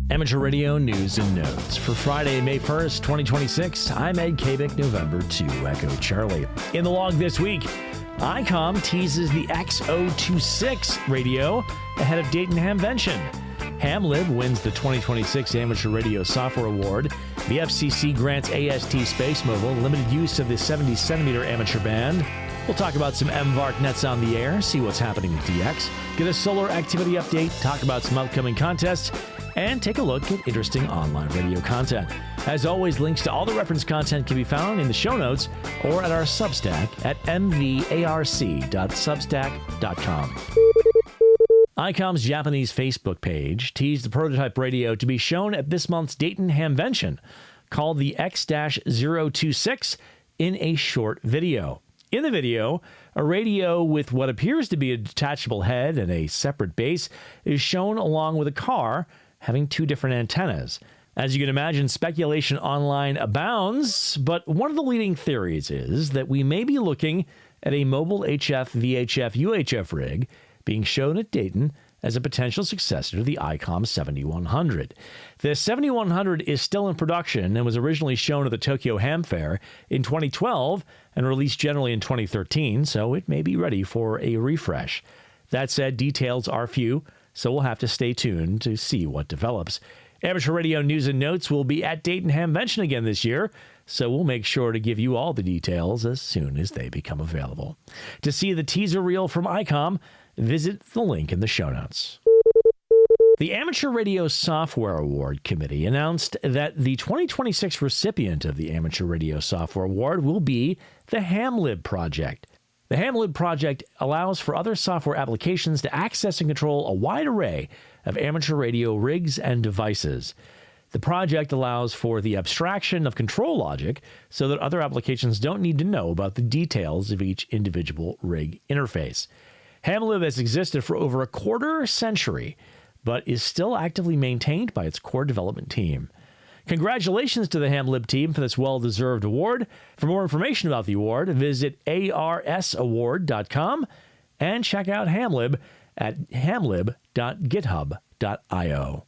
Amateur Radio News and Notes for Friday, May 1st, 2026. I'm Ed Kabik, November 2, Echo Charlie. In the log this week, Icom teases the X026 radio ahead of Dayton Hamvention. Hamlib wins the 2026 Amateur Radio Software Award. The FCC grants AST SpaceMobile limited use of the 70-centimeter amateur band. We'll talk about some MVARC Nets on the air, see what's happening with DX, get a solar activity update, talk about some upcoming contests, and take a look at interesting online radio content. As always, links to all the reference content can be found in the show notes or at our Substack at mvarc.substack.com. Icom's Japanese Facebook page teased the prototype radio to be shown at this month's Dayton Hamvention, called the X-026, in a short video. In the video, a radio with what appears to be a detachable head and a separate base is shown along with a car having two different antennas. As you can imagine, speculation online abounds, but one of the leading theories is that we may be looking at a mobile HF, VHF, UHF rig being shown at Dayton as a potential successor to the Icom 7100. The 7100 is still in production and was originally shown at the Tokyo Ham Fair in 2012 and released generally in 2013, so it may be ready for a refresh. That said, details are few, so we'll have to stay tuned to see what develops. Amateur Radio News and Notes will be at Dayton Hamvention again this year, so we'll make sure to give you all the details as soon as they become available. To see the teaser reel from Icom, visit the link in the show notes. The Amateur Radio Software Award Committee announced that the 2026 recipient of the Amateur Radio Software Award will be the Hamlib project. The Hamlib project allows for other software applications to access and control a wide array of amateur radio rigs and devices. The project allows for the abstraction of control logic so that other applications don't need to know about the details of each individual rig interface. Hamlib has existed for over a quarter century, but is still actively maintained by its core development team. Congratulations to the Hamlib team for this well-deserved award. For more information about the award, visit arsaward.com and check out Hamlib at hamlib.github.io.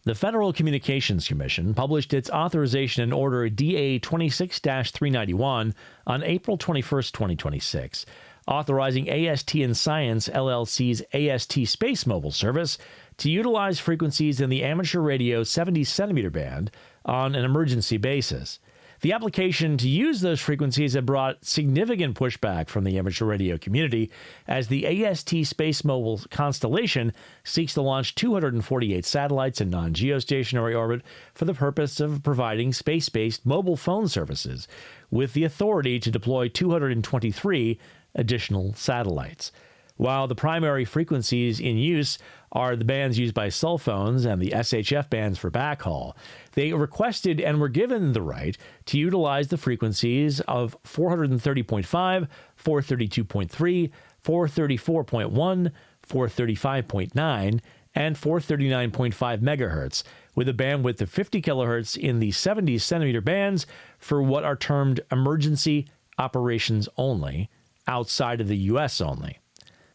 The Federal Communications Commission published its Authorization and Order DA 26-391 on April 21, 2026, authorizing AST Science LLC's AST SpaceMobile service to utilize frequencies in the amateur radio 70-centimeter band on an emergency basis. The application to use those frequencies had brought significant pushback from the amateur radio community as the AST SpaceMobile constellation seeks to launch 248 satellites in non-geostationary orbit for the purpose of providing space-based mobile phone services, with the authority to deploy 223 additional satellites. While the primary frequencies in use are the bands used by cell phones and the SHF bands for backhaul, they requested and were given the right to utilize the frequencies of 430.5, 432.3, 434.1, 435.9, and 439.5 megahertz, with a bandwidth of 50 kilohertz in the 70-centimeter bands for what are termed emergency operations only, outside of the U.S. only.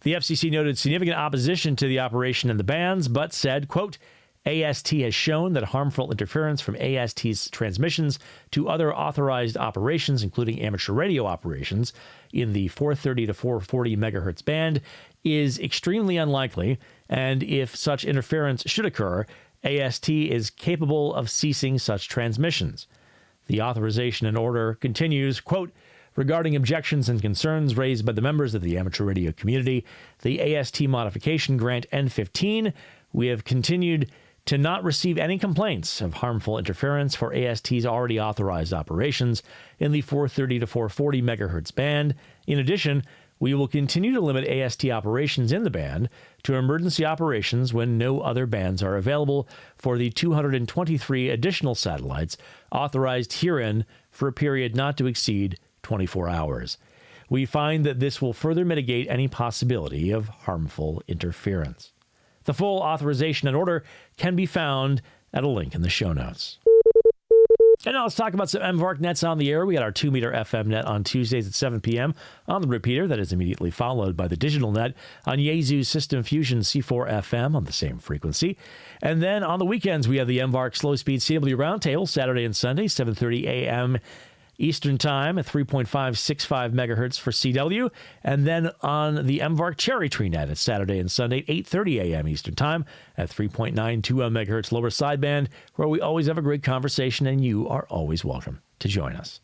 The FCC noted significant opposition to the operation in the bands, but said, quote, AST has shown that harmful interference from AST's transmissions to other authorized operations, including amateur radio operations, in the 430 to 440 megahertz band is extremely unlikely, and if such interference should occur, AST is capable of ceasing such transmissions. The authorization and order continues, quote, regarding objections and concerns raised by the members of the amateur radio community, the AST modification grant N15, we have continued to not receive any complaints of harmful interference for AST's already authorized operations in the 430 to 440 megahertz band. In addition, we will continue to limit AST operations in the band to emergency operations when no other bands are available for the 223 additional satellites authorized herein for a period not to exceed 24 hours. We find that this will further mitigate any possibility of harmful interference. The full authorization and order can be found at a link in the show notes. And now let's talk about some MVARC Nets on the air. We got our 2-meter FM net on Tuesdays at 7 p.m. on the repeater. That is immediately followed by the digital net on Yaesu's System Fusion C4 FM on the same frequency. And then on the weekends, we have the MVARC Slow Speed CW Roundtable Saturday and Sunday, 7:30 a.m. Eastern Time at 3.565 megahertz for CW. And then on the MVARC Cherry Tree Net, it's Saturday and Sunday, 8:30 a.m. Eastern Time at 3.920 megahertz lower sideband, where we always have a great conversation, and you are always welcome to join us.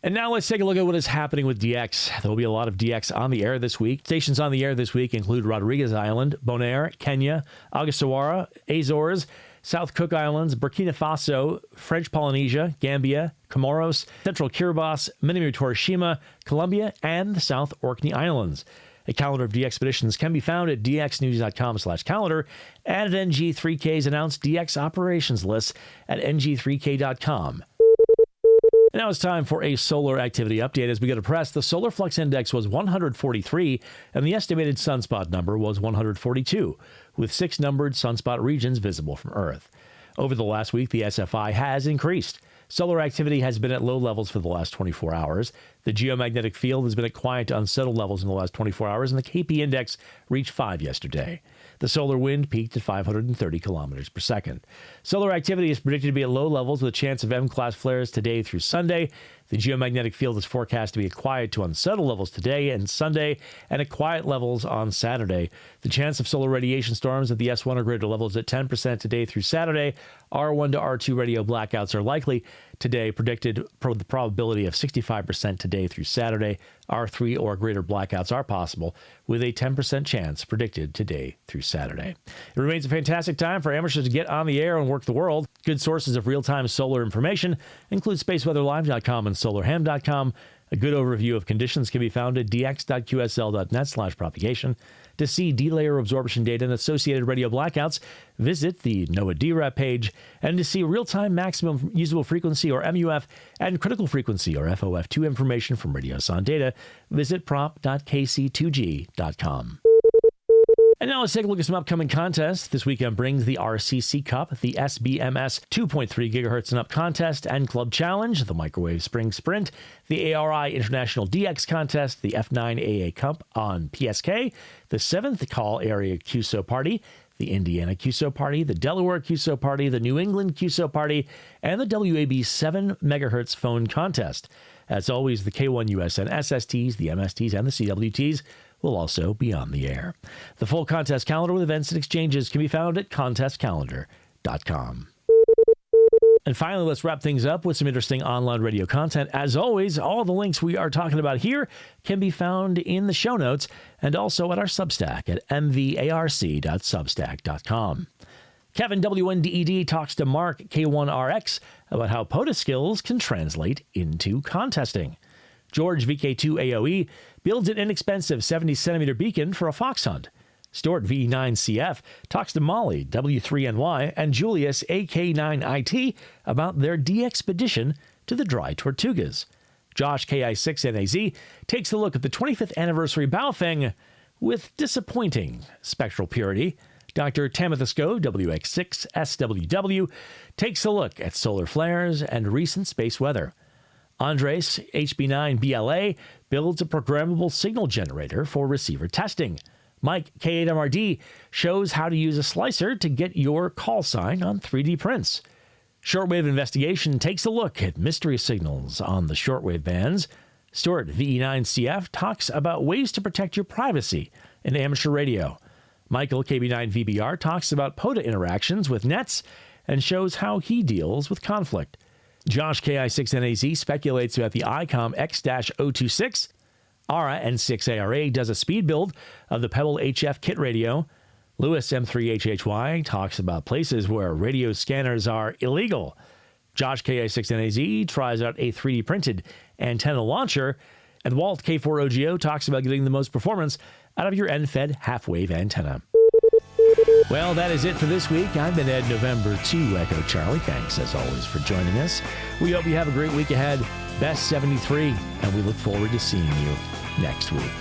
And now let's take a look at what is happening with DX. There will be a lot of DX on the air this week. Stations on the air this week include Rodriguez Island, Bonaire, Kenya, Agasawara, Azores, South Cook Islands, Burkina Faso, French Polynesia, Gambia, Comoros, Central Kiribati, Minami Torishima, Colombia, and the South Orkney Islands. A calendar of DX expeditions can be found at dxnews.com/calendar and at NG3K's announced DX operations list at ng3k.com. And now it's time for a solar activity update. As we go to press, the solar flux index was 143, and the estimated sunspot number was 142, with 6 numbered sunspot regions visible from Earth. Over the last week, the SFI has increased. Solar activity has been at low levels for the last 24 hours. The geomagnetic field has been at quiet to unsettled levels in the last 24 hours, and the KP index reached 5 yesterday. The solar wind peaked at 530 kilometers per second. Solar activity is predicted to be at low levels with a chance of M-class flares today through Sunday. The geomagnetic field is forecast to be at quiet to unsettled levels today and Sunday, and at quiet levels on Saturday. The chance of solar radiation storms at the S1 or greater levels at 10% today through Saturday. R1 to R2 radio blackouts are likely today, predicted the probability of 65% today through Saturday. R3 or greater blackouts are possible, with a 10% chance predicted today through Saturday. It remains a fantastic time for amateurs to get on the air and work the world. Good sources of real-time solar information include spaceweatherlive.com and solarham.com. A good overview of conditions can be found at dx.qsl.net/propagation. To see D-layer absorption data and associated radio blackouts, visit the NOAA DRAP page. And to see real-time maximum usable frequency, or MUF, and critical frequency, or FOF2 information from Radiosonde data, visit prop.kc2g.com. And now let's take a look at some upcoming contests. This weekend brings the RCC Cup, the SBMS 2.3 gigahertz and up contest and club challenge, the Microwave Spring Sprint, the ARI International DX contest, the F9AA Cup on PSK, the 7th Call Area QSO Party, the Indiana QSO Party, the Delaware QSO Party, the New England QSO Party, and the WAB 7 megahertz phone contest. As always, the K1USN SSTs, the MSTs, and the CWTs will also be on the air. The full contest calendar with events and exchanges can be found at contestcalendar.com. And finally, let's wrap things up with some interesting online radio content. As always, all the links we are talking about here can be found in the show notes and also at our Substack at mvarc.substack.com. Kevin WNDED talks to Mark K1RX about how POTA skills can translate into contesting. George VK2AOE builds an inexpensive 70-centimeter beacon for a fox hunt. Stuart V9CF talks to Molly W3NY and Julius AK9IT about their de-expedition to the Dry Tortugas. Josh KI6NAZ takes a look at the 25th anniversary Baofeng with disappointing spectral purity. Dr. Tamithosco WX6SWW takes a look at solar flares and recent space weather. Andres HB9BLA builds a programmable signal generator for receiver testing. Mike K8MRD shows how to use a slicer to get your call sign on 3D prints. Shortwave Investigation takes a look at mystery signals on the shortwave bands. Stuart VE9CF talks about ways to protect your privacy in amateur radio. Michael KB9VBR talks about POTA interactions with nets and shows how he deals with conflict. Josh KI6NAZ speculates about the Icom X-026. ARA N6ARA does a speed build of the Pebble HF kit radio. Lewis M3HHY talks about places where radio scanners are illegal. Josh KI6NAZ tries out a 3D printed antenna launcher. And Walt K4OGO talks about getting the most performance out of your end-fed half-wave antenna. Well, that is it for this week. I've been Ed November 2 Echo Charlie. Thanks, as always, for joining us. We hope you have a great week ahead. Best 73, and we look forward to seeing you next week.